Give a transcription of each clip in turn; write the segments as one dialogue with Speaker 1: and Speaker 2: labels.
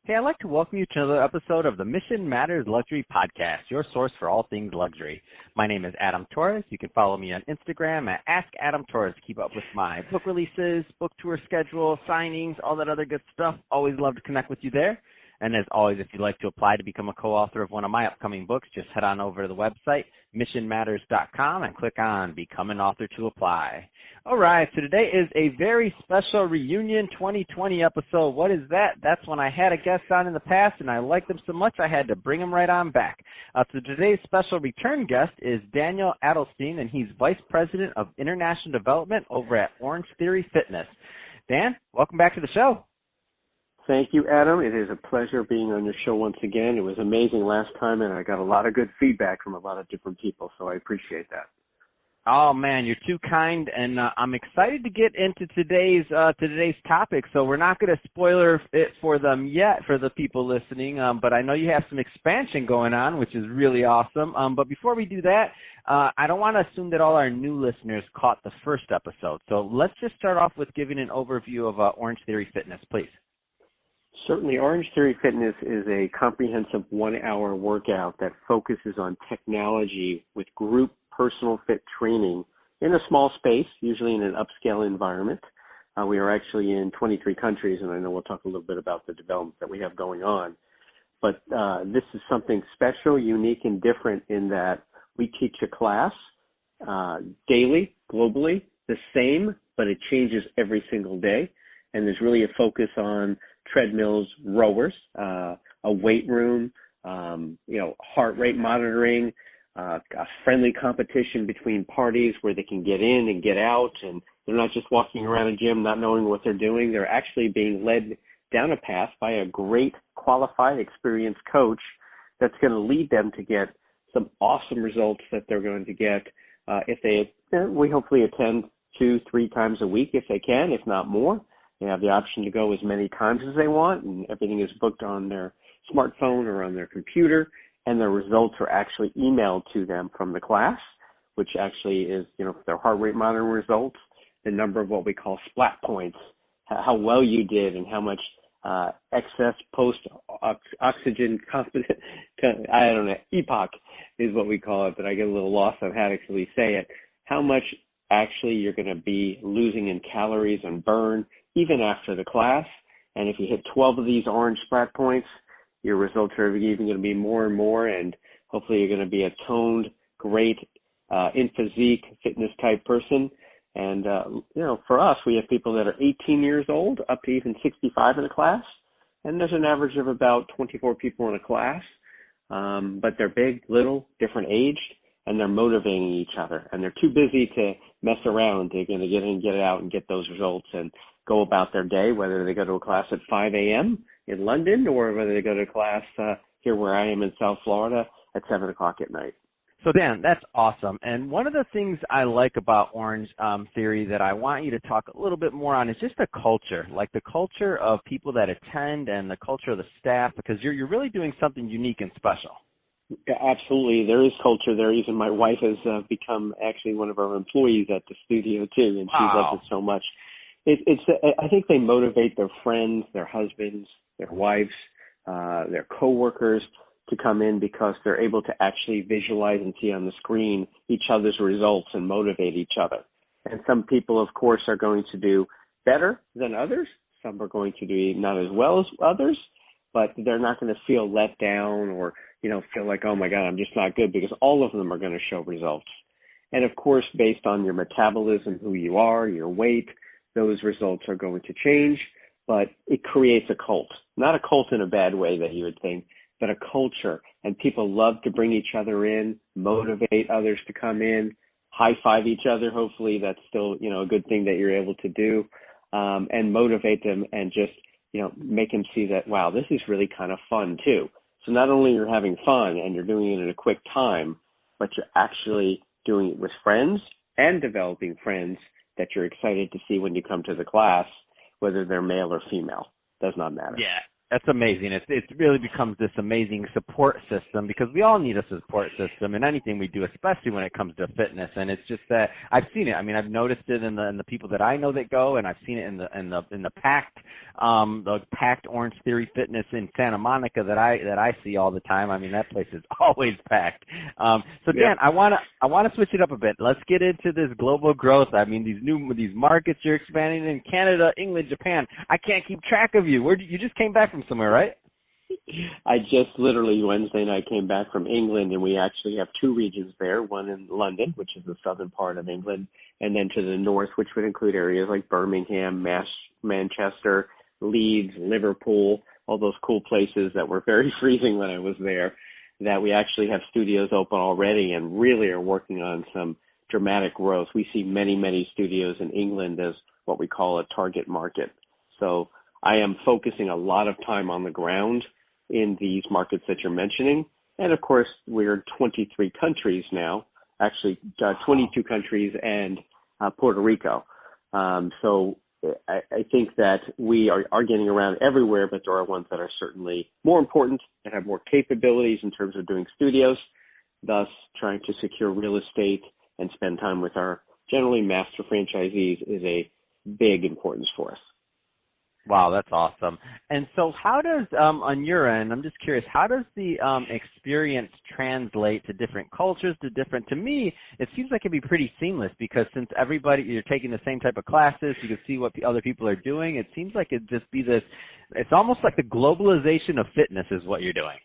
Speaker 1: Hey, I'd like to welcome you to another episode of the Mission Matters Luxury Podcast, your source for all things luxury. My name is Adam Torres. You can follow me on Instagram at AskAdamTorres to keep up with my book releases, book tour schedule, signings, all that other good stuff. Always love to connect with you there. And as always, if you'd like to apply to become a co-author of one of my upcoming books, just head on over to the website, missionmatters.com, and click on Become an Author to apply. All right, so today is a very special reunion 2020 episode. What is that? That's when I had a guest on in the past, and I liked them so much I had to bring him right on back. So today's special return guest is Daniel Adelstein, and he's Vice President of International Development over at Orangetheory Fitness. Dan, welcome back to the show.
Speaker 2: Thank you, Adam. It is a pleasure being on your show once again. It was amazing last time, and I got a lot of good feedback from a lot of different people, so I appreciate that.
Speaker 1: Oh, man, you're too kind, and I'm excited to get into today's topic. So we're not going to spoiler it for them yet, for the people listening, but I know you have some expansion going on, which is really awesome. But before we do that, I don't want to assume that all our new listeners caught the first episode. So let's just start off with giving an overview of Orangetheory Fitness, please.
Speaker 2: Certainly, Orangetheory Fitness is a comprehensive 1-hour workout that focuses on technology with group personal fit training in a small space, usually in an upscale environment. We are actually in 23 countries, and I know we'll talk a little bit about the development that we have going on. But this is something special, unique, and different in that we teach a class daily, globally, the same, but it changes every single day. And there's really a focus on treadmills, rowers, a weight room, heart rate monitoring, a friendly competition between parties where they can get in and get out, and they're not just walking around a gym not knowing what they're doing. They're actually being led down a path by a great, qualified, experienced coach that's going to lead them to get some awesome results that they're going to get if we hopefully attend 2-3 times a week if they can, if not more. They have the option to go as many times as they want, and everything is booked on their smartphone or on their computer, and their results are actually emailed to them from the class, which actually is, their heart rate monitoring results, the number of what we call splat points, how well you did and how much excess post-oxygen, EPOC is what we call it, but I get a little lost on how to actually say it, how much actually you're going to be losing in calories and burn even after the class. And if you hit 12 of these orange splat points, your results are even going to be more and more, and hopefully you're going to be a toned, great, in physique, fitness type person. And, for us, we have people that are 18 years old up to even 65 in a class, and there's an average of about 24 people in a class, but they're big, little, different aged, and they're motivating each other, and they're too busy to mess around. They're going to get in, get out, and get those results and go about their day, whether they go to a class at 5 a.m. in London or whether they go to a class here where I am in South Florida at 7 o'clock at night.
Speaker 1: So, Dan, that's awesome. And one of the things I like about Orange Theory that I want you to talk a little bit more on is just the culture, like the culture of people that attend and the culture of the staff, because you're really doing something unique and special.
Speaker 2: Yeah, absolutely. There is culture there. Even my wife has become actually one of our employees at the studio, too, and she loves it so much. I think they motivate their friends, their husbands, their wives, their coworkers to come in because they're able to actually visualize and see on the screen each other's results and motivate each other. And some people, of course, are going to do better than others. Some are going to do not as well as others, but they're not going to feel let down or, feel like, oh, my God, I'm just not good, because all of them are going to show results. And, of course, based on your metabolism, who you are, your weight, those results are going to change, but it creates a cult. Not a cult in a bad way that you would think, but a culture. And people love to bring each other in, motivate others to come in, high-five each other. Hopefully that's still, a good thing that you're able to do, and motivate them and just, make them see that, wow, this is really kind of fun too. So not only you're having fun and you're doing it in a quick time, but you're actually doing it with friends and developing friends that you're excited to see when you come to the class, whether they're male or female. Does not matter.
Speaker 1: Yeah. That's amazing. It really becomes this amazing support system because we all need a support system in anything we do, especially when it comes to fitness. And it's just that I've seen it. I mean, I've noticed it in the people that I know that go, and I've seen it in the packed Orangetheory Fitness in Santa Monica that I see all the time. I mean, that place is always packed. So Dan, I want to switch it up a bit. Let's get into this global growth. I mean, these markets you're expanding in Canada, England, Japan. I can't keep track of you. You just came back from somewhere, right?
Speaker 2: I just literally Wednesday night came back from England, and we actually have two regions there, one in London, which is the southern part of England, and then to the north, which would include areas like Birmingham, Manchester, Leeds, Liverpool, all those cool places that were very freezing when I was there, that we actually have studios open already and really are working on some dramatic growth. We see many, many studios in England as what we call a target market. So I am focusing a lot of time on the ground in these markets that you're mentioning. And of course, we're 23 countries now, actually 22 countries and Puerto Rico. So I think that we are getting around everywhere, but there are ones that are certainly more important and have more capabilities in terms of doing studios, thus trying to secure real estate and spend time with our generally master franchisees is a big importance for us.
Speaker 1: Wow, that's awesome. And so how does, on your end, I'm just curious, how does the experience translate to different cultures, to me, it seems like it'd be pretty seamless because since you're taking the same type of classes, you can see what other people are doing, it seems like it'd just be it's almost like the globalization of fitness is what you're doing.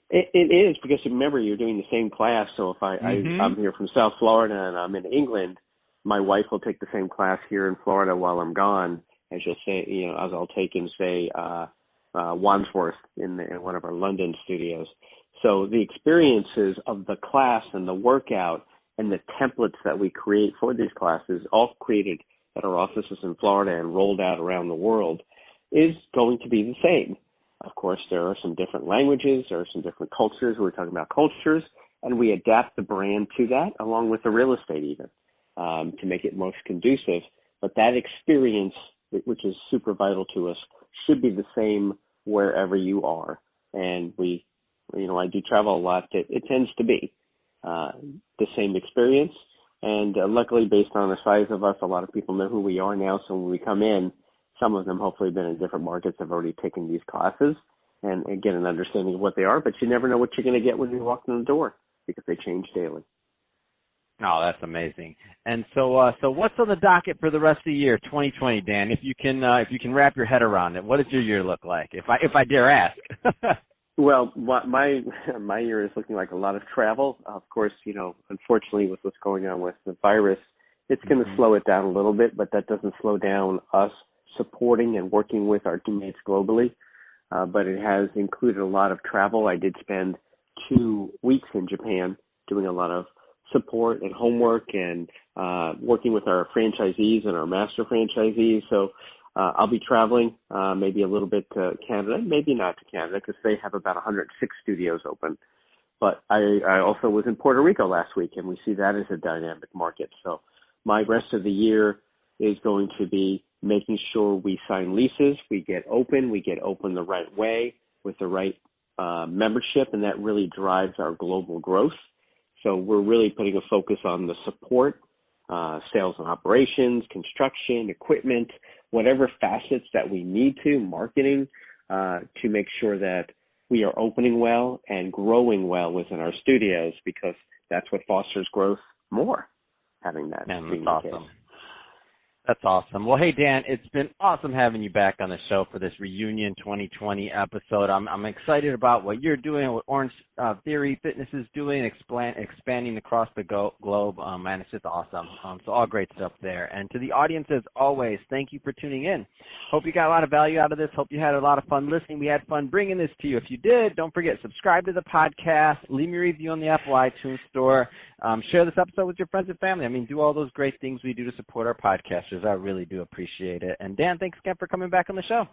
Speaker 2: It is, because remember, you're doing the same class, so if I'm here from South Florida and I'm in England, my wife will take the same class here in Florida while I'm gone, as you'll say, as I'll take in, say, Wandsworth in one of our London studios. So the experiences of the class and the workout and the templates that we create for these classes, all created at our offices in Florida and rolled out around the world, is going to be the same. Of course, there are some different languages, there are some different cultures. We're talking about cultures, and we adapt the brand to that, along with the real estate even, to make it most conducive. But that experience, which is super vital to us, should be the same wherever you are. And I do travel a lot. It tends to be the same experience. And luckily, based on the size of us, a lot of people know who we are now. So when we come in, some of them hopefully been in different markets, have already taken these classes and get an understanding of what they are. But you never know what you're going to get when you walk in the door because they change daily.
Speaker 1: Oh, that's amazing. And so what's on the docket for the rest of the year, 2020, Dan? If you can wrap your head around it, what does your year look like? If I dare ask.
Speaker 2: Well, my year is looking like a lot of travel. Of course, unfortunately, with what's going on with the virus, it's going to slow it down a little bit, but that doesn't slow down us supporting and working with our teammates globally. But it has included a lot of travel. I did spend 2 weeks in Japan doing a lot of support and homework and working with our franchisees and our master franchisees. So I'll be traveling maybe a little bit to Canada, maybe not to Canada because they have about 106 studios open. But I also was in Puerto Rico last week, and we see that as a dynamic market. So my rest of the year is going to be making sure we sign leases, we get open the right way with the right membership, and that really drives our global growth. So we're really putting a focus on the support, sales and operations, construction, equipment, whatever facets that we need to, marketing, to make sure that we are opening well and growing well within our studios, because that's what fosters growth more, having that.
Speaker 1: Man, that's awesome. That's awesome. Well, hey, Dan, it's been awesome having you back on the show for this reunion 2020 episode. I'm excited about what you're doing, what Orangetheory Fitness is doing, expanding across the globe. Man, it's just awesome. So all great stuff there. And to the audience, as always, thank you for tuning in. Hope you got a lot of value out of this. Hope you had a lot of fun listening. We had fun bringing this to you. If you did, don't forget, subscribe to the podcast, leave me a review on the Apple iTunes store, share this episode with your friends and family. I mean, do all those great things we do to support our podcasters. I really do appreciate it. And Dan, thanks again for coming back on the show.